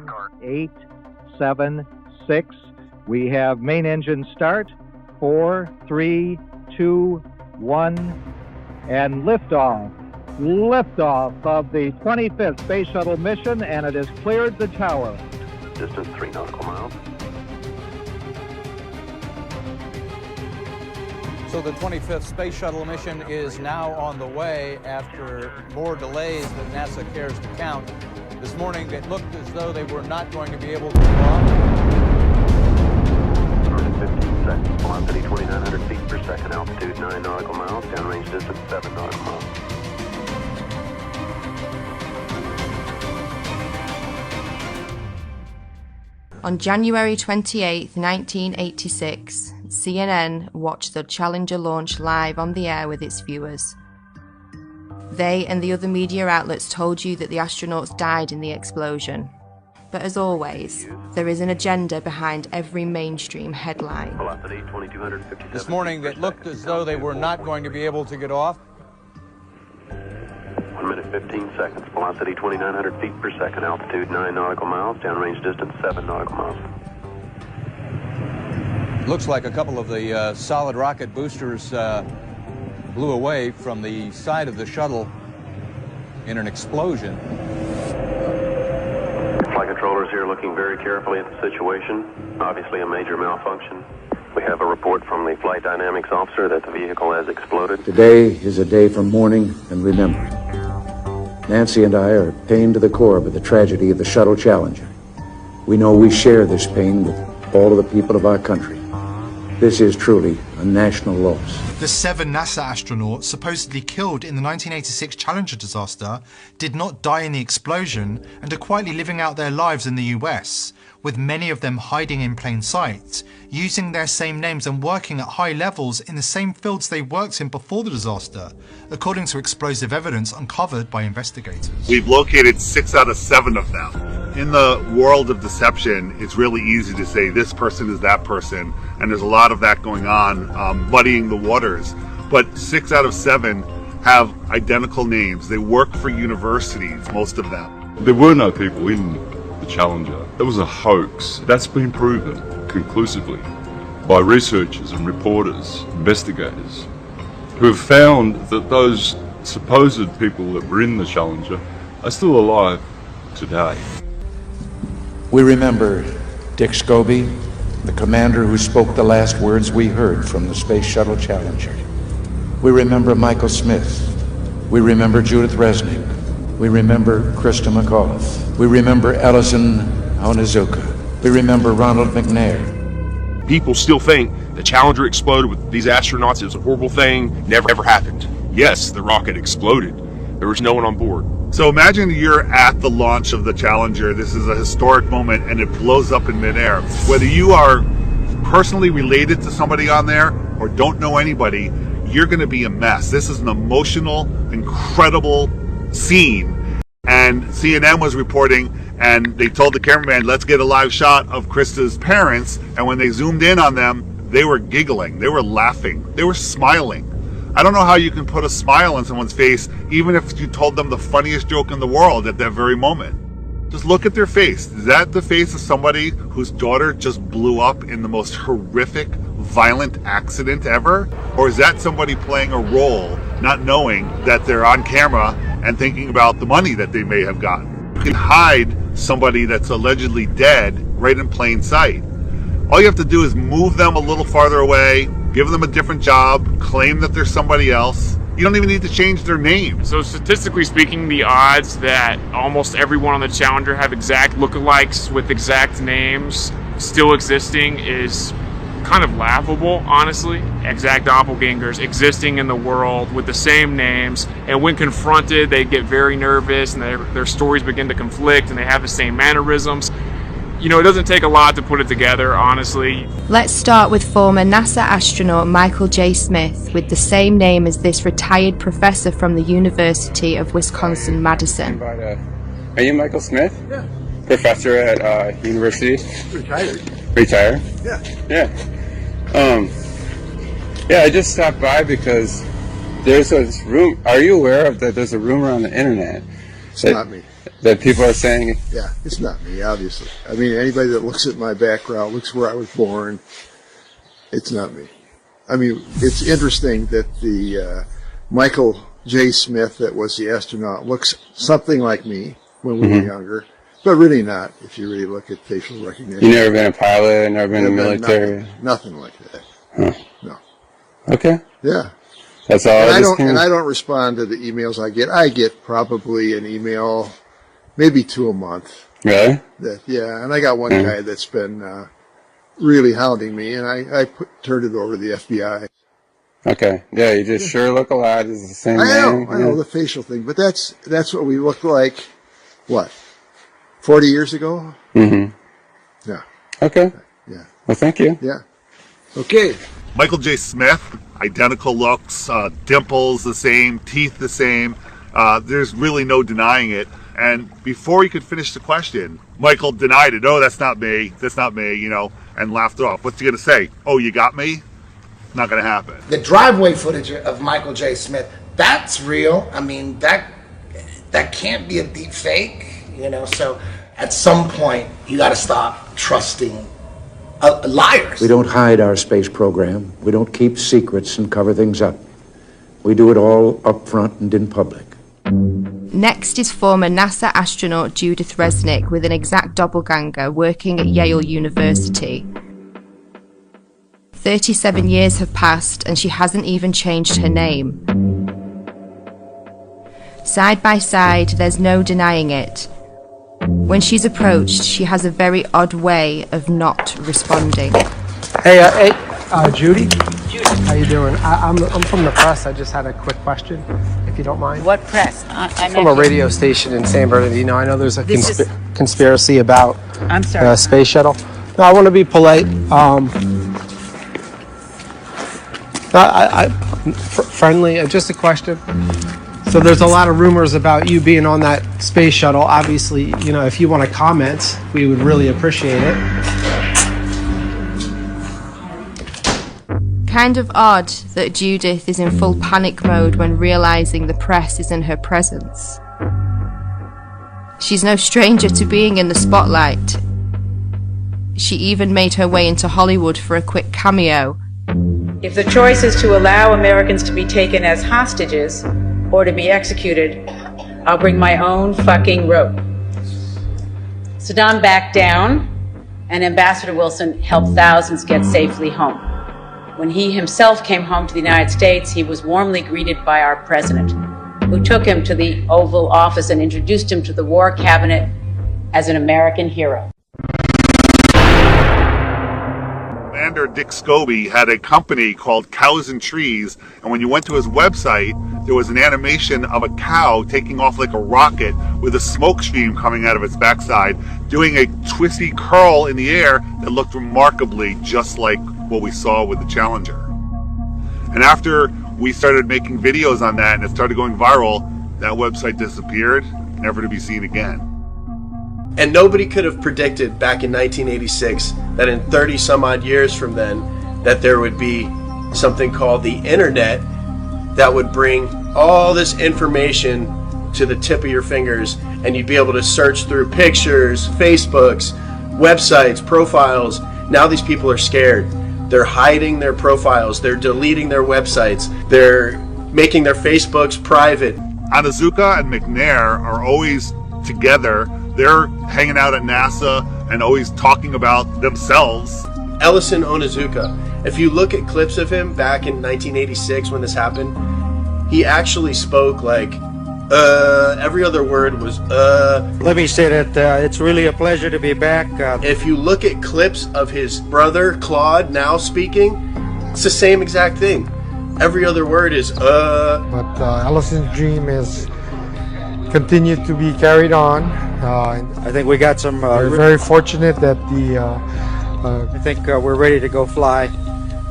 9, 8, 7, 6. We have main engine start. 4, 3, 2, 1, and liftoff. Liftoff of the 25th Space Shuttle mission, and it has cleared the tower. Distance 3 nautical miles. So the 25th Space Shuttle mission is now on the way after more delays than NASA cares to count. This morning it looked as though they were not going to be able to go off. 15 seconds, velocity 2,900 feet per second, altitude 9 nautical miles, downrange distance 7 nautical miles. On January 28, 1986, CNN watched the Challenger launch live on the air with its viewers. They and the other media outlets told you that the astronauts died in the explosion. But as always, there is an agenda behind every mainstream headline. Velocity 2,257 This morning it looked as though they were not going to be able to get off. 1 minute 15 seconds, velocity 2,900 feet per second, altitude 9 nautical miles, downrange distance 7 nautical miles. Looks like a couple of the solid rocket boosters blew away from the side of the shuttle in an explosion. Flight controllers here looking very carefully at the situation. Obviously a major malfunction. We have a report from the flight dynamics officer that the vehicle has exploded. Today is a day for mourning and remembering. Nancy and I are pained to the core by the tragedy of the Shuttle Challenger. We know we share this pain with all of the people of our country. This is truly a national loss. The 7 NASA astronauts supposedly killed in the 1986 Challenger disaster did not die in the explosion and are quietly living out their lives in the US, with many of them hiding in plain sight, using their same names and working at high levels in the same fields they worked in before the disaster, according to explosive evidence uncovered by investigators. We've located 6 out of 7 of them. In the world of deception, it's really easy to say this person is that person, and there's a lot of that going on, muddying the waters. But 6 out of 7 have identical names. They work for universities, most of them. There were no people in the Challenger. It was a hoax. That's been proven conclusively by researchers and reporters, investigators, who have found that those supposed people that were in the Challenger are still alive today. We remember Dick Scobie, the commander who spoke the last words we heard from the Space Shuttle Challenger. We remember Michael Smith. We remember Judith Resnick. We remember Krista McAuliffe. We remember Ellison Onizuka. We remember Ronald McNair. People still think the Challenger exploded with these astronauts. It was a horrible thing. Never ever happened. Yes, the rocket exploded. There was no one on board. So imagine you're at the launch of the Challenger. This is a historic moment and it blows up in midair. Whether you are personally related to somebody on there or don't know anybody, you're going to be a mess. This is an emotional, incredible scene. And CNN was reporting and they told the cameraman, let's get a live shot of Krista's parents. And when they zoomed in on them, they were giggling, they were laughing, they were smiling. I don't know how you can put a smile on someone's face, even if you told them the funniest joke in the world at that very moment. Just look at their face. Is that the face of somebody whose daughter just blew up in the most horrific, violent accident ever? Or is that somebody playing a role, not knowing that they're on camera and thinking about the money that they may have gotten? You can hide somebody that's allegedly dead right in plain sight. All you have to do is move them a little farther away, give them a different job, claim that they're somebody else. You don't even need to change their name. So statistically speaking, the odds that almost everyone on the Challenger have exact lookalikes with exact names still existing is kind of laughable, honestly. Exact doppelgangers existing in the world with the same names, and when confronted, they get very nervous and their stories begin to conflict and they have the same mannerisms. You know, it doesn't take a lot to put it together, honestly. Let's start with former NASA astronaut Michael J. Smith, with the same name as this retired professor from the University of Wisconsin-Madison. Are you Michael Smith? Yeah. Professor at university? Retired. Retired? Yeah. Yeah. Yeah, I just stopped by because there's this room. Are you aware of that? There's a rumor on the internet. Stop me. that people are saying? Yeah, it's not me, obviously. I mean, anybody that looks at my background, looks where I was born, it's not me. I mean, it's interesting that the Michael J. Smith that was the astronaut looks something like me when we were younger, but really not if you really look at facial recognition. You never been a pilot, never been in the military? Nothing like that. Huh. No. Okay. Yeah. That's all. And I don't respond to the emails I get. I get probably an email, maybe 2 a month. Really? Yeah, and I got one guy that's been really hounding me, and I turned it over to the FBI. Okay. Yeah, you just sure look alike. It's the same name. I know the facial thing, but that's what we looked like. What? 40 years ago? Mm-hmm. Yeah. Okay. Yeah. Well, thank you. Yeah. Okay. Michael J. Smith, identical looks, dimples the same, teeth the same. There's really no denying it. And before he could finish the question, Michael denied it. Oh, that's not me, you know, and laughed it off. What's he going to say? Oh, you got me? Not going to happen. The driveway footage of Michael J. Smith, that's real. I mean, that can't be a deep fake, you know. So at some point, you got to stop trusting liars. We don't hide our space program. We don't keep secrets and cover things up. We do it all up front and in public. Next is former NASA astronaut Judith Resnick with an exact doppelganger working at Yale University. 37 years have passed and she hasn't even changed her name. Side by side, there's no denying it. When she's approached, she has a very odd way of not responding. Hey, Judy? Judy. How you doing? I'm from the press. I just had a quick question, if you don't mind. What press? I'm from a radio station in San Bernardino. I know there's a conspiracy about the space shuttle. No, I want to be polite. Friendly, just a question. So there's a lot of rumors about you being on that space shuttle. Obviously, you know, if you want to comment, we would really appreciate it. Kind of odd that Judith is in full panic mode when realizing the press is in her presence. She's no stranger to being in the spotlight. She even made her way into Hollywood for a quick cameo. If the choice is to allow Americans to be taken as hostages or to be executed, I'll bring my own fucking rope. Saddam backed down, and Ambassador Wilson helped thousands get safely home. When he himself came home to the United States, he was warmly greeted by our president, who took him to the Oval Office and introduced him to the War Cabinet as an American hero. Commander Dick Scobie had a company called Cows and Trees, and when you went to his website, there was an animation of a cow taking off like a rocket with a smoke stream coming out of its backside, doing a twisty curl in the air that looked remarkably just like what we saw with the Challenger. And after we started making videos on that and it started going viral, that website disappeared, never to be seen again. And nobody could have predicted back in 1986 that in 30 some odd years from then that there would be something called the internet that would bring all this information to the tip of your fingers, and you'd be able to search through pictures, Facebooks, websites, profiles. Now these people are scared. They're hiding their profiles, they're deleting their websites, they're making their Facebooks private. Onizuka and McNair are always together. They're hanging out at NASA and always talking about themselves. Ellison Onizuka, if you look at clips of him back in 1986 when this happened, he actually spoke like, every other word was, Let me say that it's really a pleasure to be back. If you look at clips of his brother, Claude, now speaking, it's the same exact thing. Every other word is, But Ellison's dream is continued to be carried on. I think we got some... we're very fortunate that I think we're ready to go fly.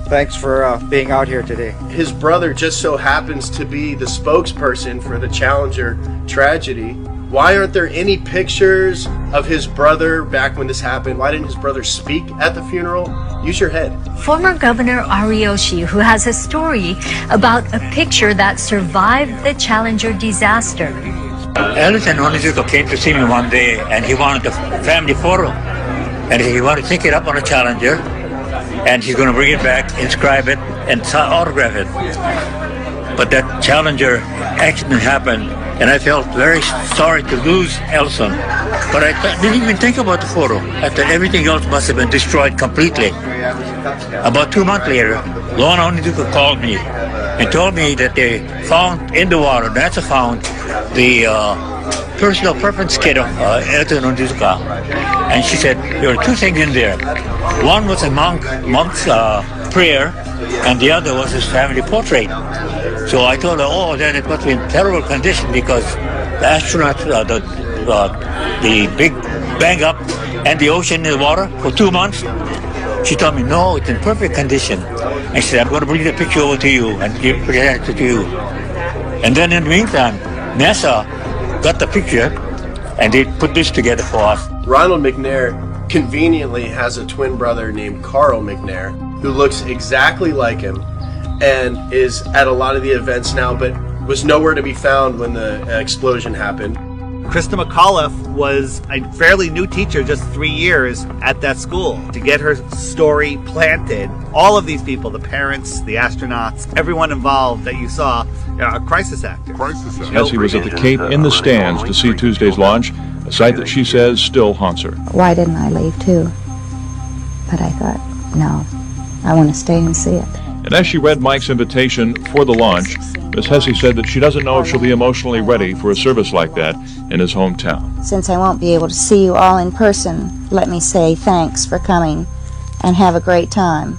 Thanks for being out here today. His brother just so happens to be the spokesperson for the Challenger tragedy. Why aren't there any pictures of his brother back when this happened? Why didn't his brother speak at the funeral? Use your head. Former Governor Ariyoshi, who has a story about a picture that survived the Challenger disaster. Ellison Onizuka came to see me one day, and he wanted a family photo. And he wanted to take it up on a Challenger, and he's going to bring it back, inscribe it, and autograph it. But that Challenger accident happened, and I felt very sorry to lose Ellison. But I didn't even think about the photo. I thought everything else must have been destroyed completely. About 2 months later, Lorna Onizuka called me and told me that they found in the water, NASA found the personal preference kit of Ellison Onizuka. And she said there were 2 things in there. One was a monk's prayer, and the other was his family portrait. So I told her, oh, then it must be in terrible condition because the astronauts, the big bang up and the ocean in the water for 2 months. She told me, no, it's in perfect condition. And she said, I'm going to bring the picture over to you and present it to you. And then in the meantime, NASA got the picture and they put this together for us. Ronald McNair conveniently has a twin brother named Carl McNair who looks exactly like him and is at a lot of the events now, but was nowhere to be found when the explosion happened. Krista McAuliffe was a fairly new teacher, just 3 years at that school. To get her story planted, all of these people, the parents, the astronauts, everyone involved that you saw, a crisis actor. Essie was at the Cape in the stands to see Tuesday's launch, a sight that she says still haunts her. Why didn't I leave too? But I thought, no, I want to stay and see it. And as she read Mike's invitation for the launch, Miss Hesse said that she doesn't know if she'll be emotionally ready for a service like that in his hometown. Since I won't be able to see you all in person, let me say thanks for coming and have a great time.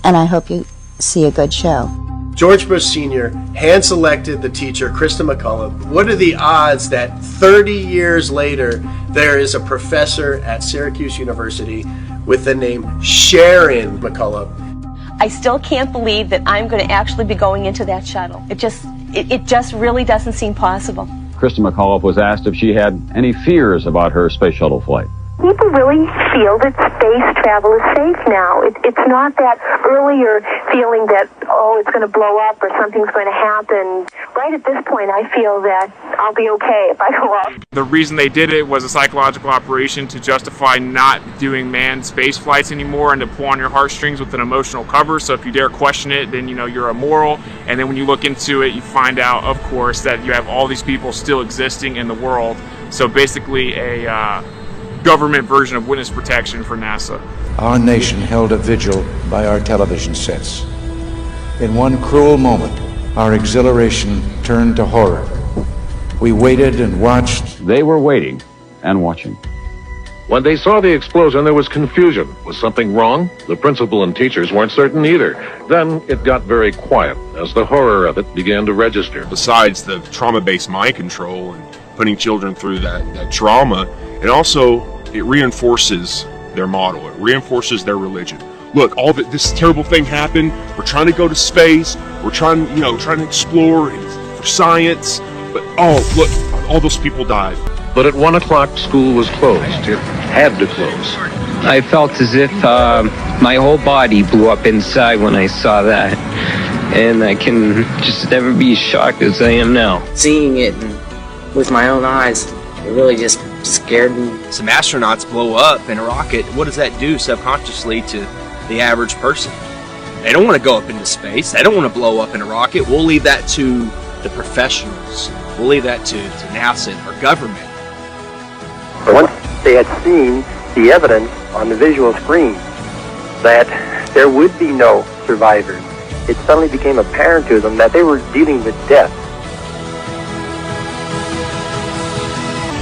And I hope you see a good show. George Bush Sr. hand-selected the teacher, Krista McAuliffe. What are the odds that 30 years later, there is a professor at Syracuse University with the name Sharon McAuliffe? I still can't believe that I'm going to actually be going into that shuttle. It just really doesn't seem possible. Krista McAuliffe was asked if she had any fears about her space shuttle flight. People really feel that space travel is safe now. It's not that earlier feeling that, oh, it's going to blow up or something's going to happen. Right at this point, I feel that I'll be okay if I go up. The reason they did it was a psychological operation to justify not doing manned space flights anymore and to pull on your heartstrings with an emotional cover. So if you dare question it, then you know you're immoral. And then when you look into it, you find out, of course, that you have all these people still existing in the world. So basically a government version of witness protection for NASA. Our nation held a vigil by our television sets. In one cruel moment, our exhilaration turned to horror. We waited and watched. They were waiting and watching. When they saw the explosion, there was confusion. Was something wrong? The principal and teachers weren't certain either. Then it got very quiet as the horror of it began to register. Besides the trauma-based mind control and putting children through that trauma, and also it reinforces their model. It reinforces their religion. Look, this terrible thing happened. We're trying to go to space. We're trying to explore for science. But look, all those people died. But at 1 o'clock, school was closed. It had to close. I felt as if my whole body blew up inside when I saw that. And I can just never be as shocked as I am now. Seeing it with my own eyes, it really just scared me. Some astronauts blow up in a rocket. What does that do subconsciously to the average person? They don't want to go up into space. They don't want to blow up in a rocket. We'll leave that to the professionals. We'll leave that to NASA and our government. Once they had seen the evidence on the visual screen that there would be no survivors, it suddenly became apparent to them that they were dealing with death.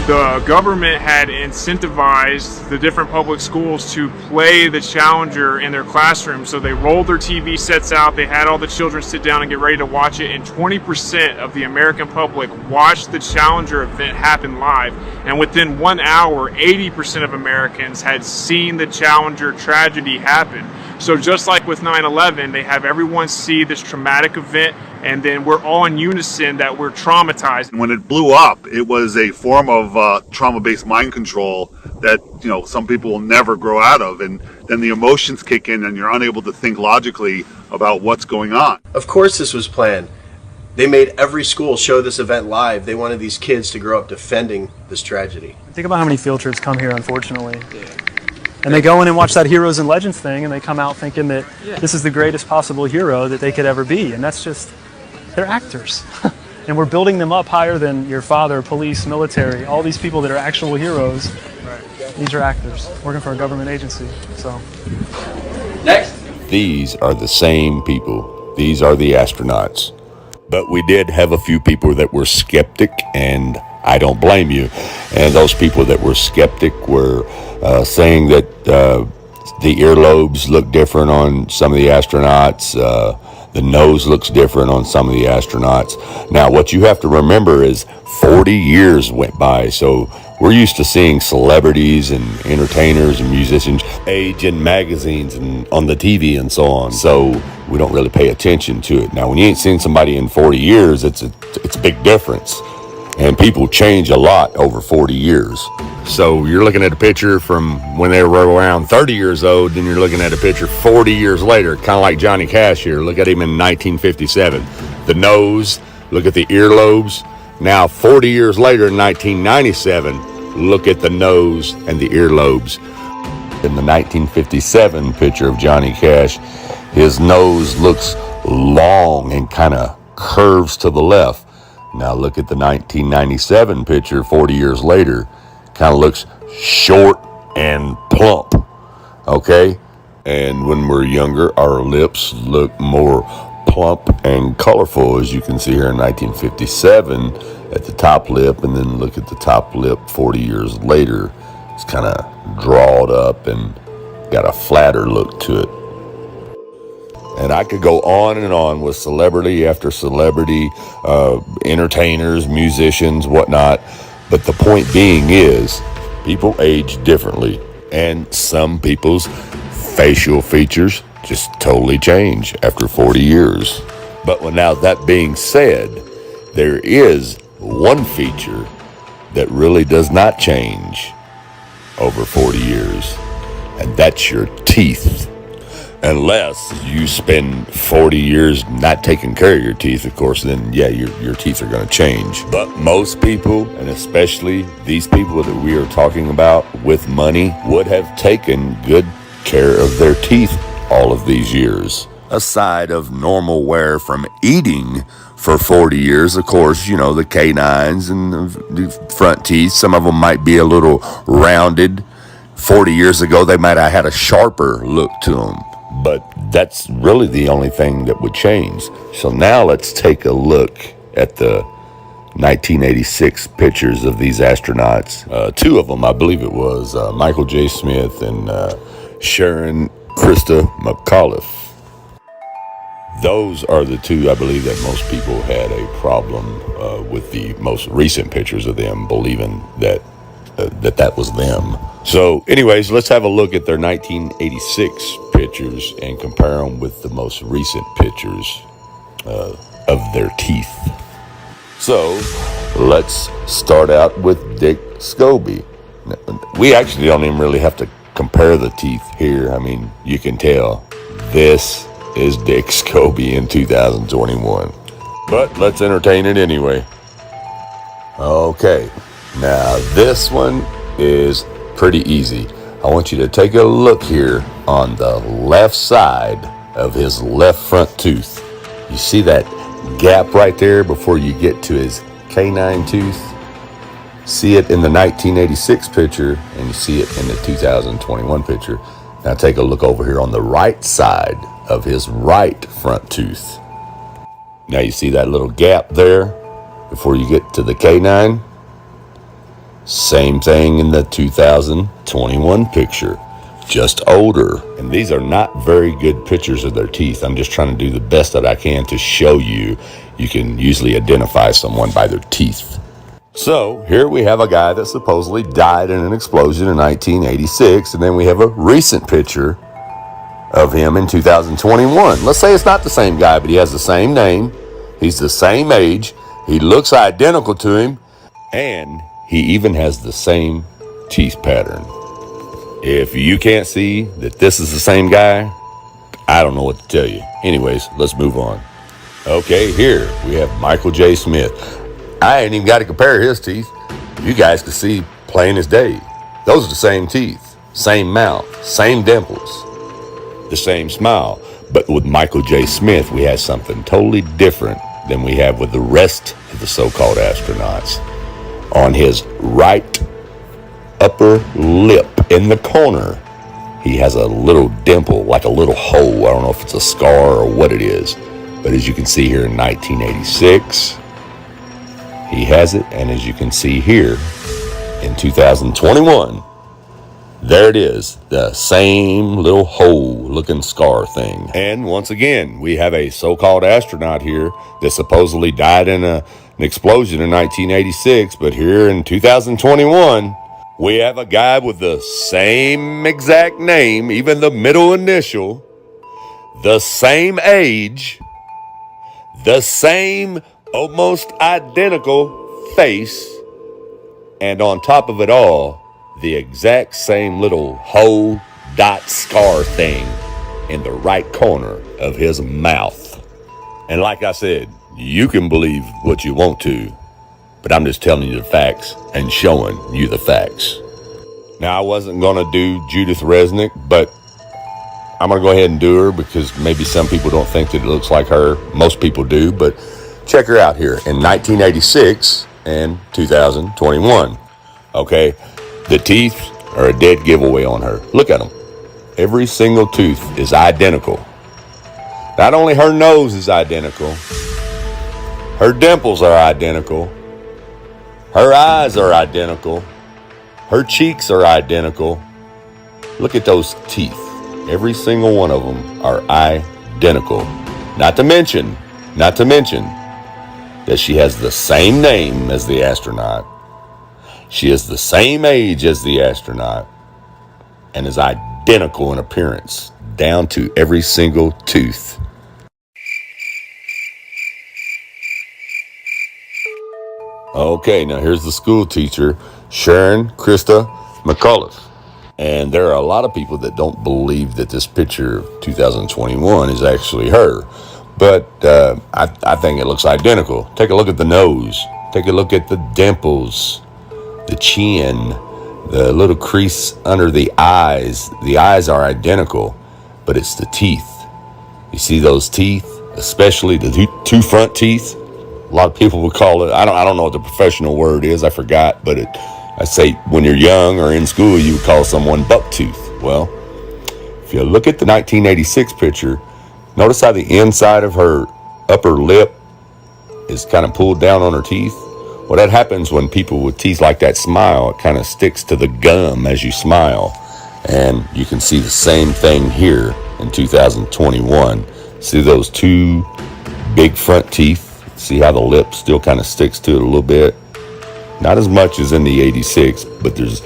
The government had incentivized the different public schools to play the Challenger in their classrooms. So they rolled their TV sets out, they had all the children sit down and get ready to watch it, and 20% of the American public watched the Challenger event happen live. And within 1 hour, 80% of Americans had seen the Challenger tragedy happen. So just like with 9/11, they have everyone see this traumatic event, and then we're all in unison that we're traumatized. When it blew up, it was a form of trauma-based mind control that, some people will never grow out of, and then the emotions kick in and you're unable to think logically about what's going on. Of course this was planned. They made every school show this event live. They wanted these kids to grow up defending this tragedy. Think about how many field trips come here, unfortunately. And they go in and watch that Heroes and Legends thing, and they come out thinking that this is the greatest possible hero that they could ever be. And that's just, they're actors. And we're building them up higher than your father, police, military, all these people that are actual heroes. These are actors working for a government agency. So. Next. These are the same people. These are the astronauts. But we did have a few people that were skeptic, and I don't blame you. And those people that were skeptic were saying that the earlobes look different on some of the astronauts. The nose looks different on some of the astronauts. Now, what you have to remember is 40 years went by, so we're used to seeing celebrities and entertainers and musicians age in magazines and on the TV and so on. So we don't really pay attention to it. Now, when you ain't seen somebody in 40 years, it's a big difference. And people change a lot over 40 years. So you're looking at a picture from when they were around 30 years old, and you're looking at a picture 40 years later, kind of like Johnny Cash here. Look at him in 1957. The nose, look at the earlobes. Now, 40 years later in 1997, look at the nose and the earlobes. In the 1957 picture of Johnny Cash, his nose looks long and kind of curves to the left. Now look at the 1997 picture 40 years later. Kind of looks short and plump, okay? And when we're younger, our lips look more plump and colorful, as you can see here in 1957 at the top lip, and then look at the top lip 40 years later. It's kind of drawed up and got a flatter look to it. And I could go on and on with celebrity after celebrity, entertainers, musicians, whatnot. But the point being is, people age differently. And some people's facial features just totally change after 40 years. But now that being said, there is one feature that really does not change over 40 years. And that's your teeth. Unless you spend 40 years not taking care of your teeth, of course, then yeah, your teeth are going to change. But most people, and especially these people that we are talking about with money, would have taken good care of their teeth all of these years. Aside of normal wear from eating for 40 years, of course, you know, the canines and the front teeth, some of them might be a little rounded. 40 years ago, they might have had a sharper look to them. But that's really the only thing that would change. So now let's take a look at the 1986 pictures of these astronauts. Two of them, I believe it was Michael J. Smith and Sharon Krista McAuliffe. Those are the two, I believe, that most people had a problem with the most recent pictures of them, believing that that was them. So anyways, let's have a look at their 1986 pictures and compare them with the most recent pictures of their teeth. So let's start out with Dick Scobie. We actually don't even really have to compare the teeth here. I mean, you can tell this is Dick Scobie in 2021. But let's entertain it anyway. Okay, now this one is pretty easy. I want you to take a look here on the left side of his left front tooth. You see that gap right there before you get to his canine tooth? See it in the 1986 picture, and you see it in the 2021 picture. Now take a look over here on the right side of his right front tooth. Now you see that little gap there before you get to the canine? Same thing in the 2021 picture, just older. And these are not very good pictures of their teeth. I'm just trying to do the best that I can to show you. You can usually identify someone by their teeth. So here we have a guy that supposedly died in an explosion in 1986, and then we have a recent picture of him in 2021. Let's say it's not the same guy, but he has the same name, he's the same age, he looks identical to him, and he even has the same teeth pattern. If you can't see that this is the same guy, I don't know what to tell you. Anyways, let's move on. Okay, here we have Michael J. Smith. I ain't even got to compare his teeth. You guys can see plain as day. Those are the same teeth, same mouth, same dimples, the same smile. But with Michael J. Smith, we have something totally different than we have with the rest of the so-called astronauts. On his right upper lip in the corner, he has a little dimple, like a little hole. I don't know if it's a scar or what it is. But as you can see here in 1986, he has it. And as you can see here in 2021, there it is, the same little hole-looking scar thing. And once again, we have a so-called astronaut here that supposedly died in an explosion in 1986. But here in 2021, we have a guy with the same exact name, even the middle initial, the same age, the same almost identical face, and on top of it all, the exact same little hole dot scar thing in the right corner of his mouth. And like I said, you can believe what you want to, but I'm just telling you the facts and showing you the facts. Now, I wasn't going to do Judith Resnick, but I'm going to go ahead and do her because maybe some people don't think that it looks like her. Most people do, but check her out here in 1986 and 2021. Okay, the teeth are a dead giveaway on her. Look at them. Every single tooth is identical. Not only her nose is identical, her dimples are identical, her eyes are identical, her cheeks are identical. Look at those teeth. Every single one of them are identical. Not to mention that she has the same name as the astronaut. She is the same age as the astronaut and is identical in appearance, down to every single tooth. Okay, now here's the school teacher, Sharon Krista McAuliffe. And there are a lot of people that don't believe that this picture of 2021 is actually her. But I think it looks identical. Take a look at the nose. Take a look at the dimples, the chin, the little crease under the eyes. The eyes are identical, but it's the teeth. You see those teeth, especially the two front teeth? A lot of people would call it, I don't know what the professional word is, I forgot, but I say when you're young or in school, you would call someone buck tooth. Well, if you look at the 1986 picture, notice how the inside of her upper lip is kind of pulled down on her teeth. Well, that happens when people with teeth like that smile. It kind of sticks to the gum as you smile. And you can see the same thing here in 2021. See those two big front teeth? See how the lip still kind of sticks to it a little bit? Not as much as in the 86, but there's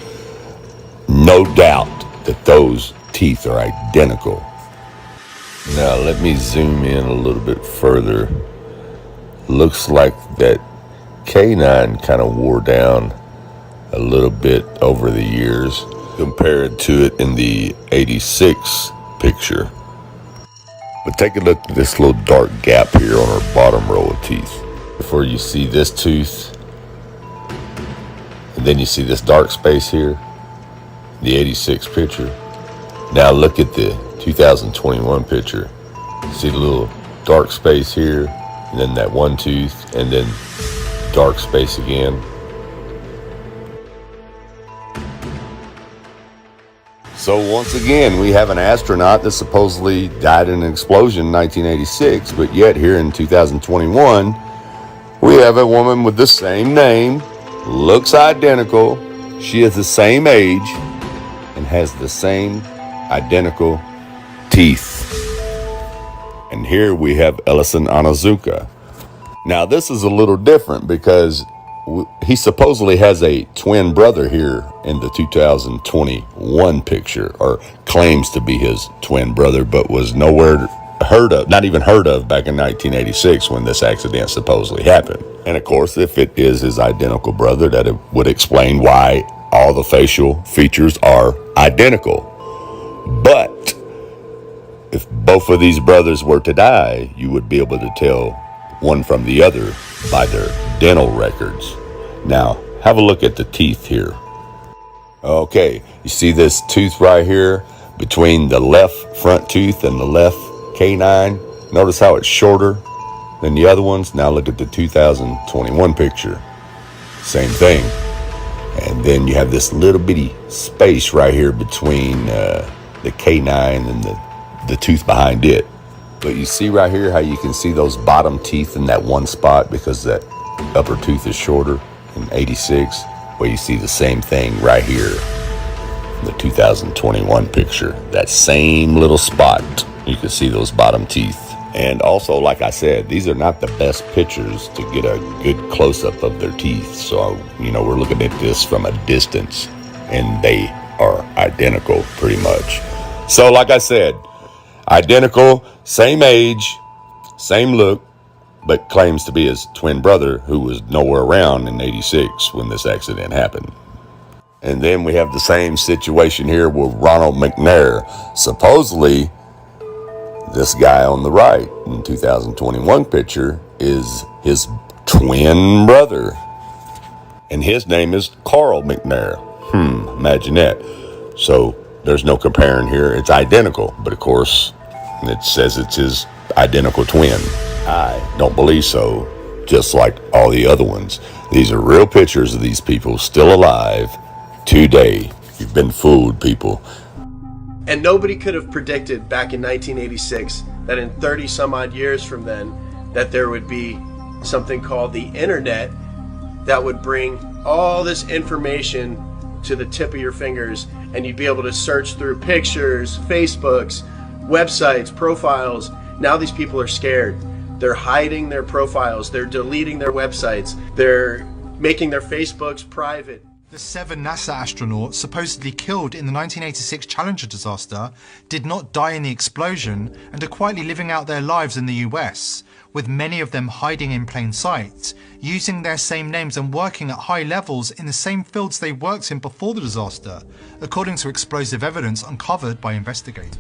no doubt that those teeth are identical. Now let me zoom in a little bit further. Looks like that canine kind of wore down a little bit over the years compared to it in the 86 picture. But take a look at this little dark gap here on her bottom row of teeth. Before you see this tooth, and then you see this dark space here, the 86 picture. Now look at the 2021 picture. See the little dark space here, and then that one tooth, and then dark space again. So once again, we have an astronaut that supposedly died in an explosion in 1986, but yet here in 2021, we have a woman with the same name, looks identical, she is the same age, and has the same identical teeth. And here we have Ellison Onizuka. Now this is a little different because he supposedly has a twin brother here in the 2021 picture, or claims to be his twin brother, but was nowhere heard of, not even heard of back in 1986 when this accident supposedly happened. And of course, if it is his identical brother, that it would explain why all the facial features are identical. But if both of these brothers were to die, you would be able to tell one from the other by their dental records. Now, have a look at the teeth here. Okay, you see this tooth right here between the left front tooth and the left canine? Notice how it's shorter than the other ones? Now look at the 2021 picture. Same thing. And then you have this little bitty space right here between the canine and the tooth behind it. But you see right here how you can see those bottom teeth in that one spot because that upper tooth is shorter in 86? Well, you see the same thing right here in the 2021 picture. That same little spot, you can see those bottom teeth. And also, like I said, these are not the best pictures to get a good close-up of their teeth. So, you know, we're looking at this from a distance, and they are identical pretty much. So, like I said, identical, same age, same look, but claims to be his twin brother who was nowhere around in 86 when this accident happened. And then we have the same situation here with Ronald McNair. Supposedly, this guy on the right in 2021 picture is his twin brother. And his name is Carl McNair. Imagine that. So there's no comparing here. It's identical, but of course, it says it's his identical twin. I don't believe so, just like all the other ones. These are real pictures of these people still alive today. You've been fooled, people. And nobody could have predicted back in 1986 that in 30 some odd years from then that there would be something called the internet that would bring all this information to the tip of your fingers, and you'd be able to search through pictures, Facebooks, websites, profiles. Now these people are scared. They're hiding their profiles. They're deleting their websites. They're making their Facebooks private. The 7 NASA astronauts supposedly killed in the 1986 Challenger disaster did not die in the explosion and are quietly living out their lives in the US, with many of them hiding in plain sight, using their same names and working at high levels in the same fields they worked in before the disaster, according to explosive evidence uncovered by investigators.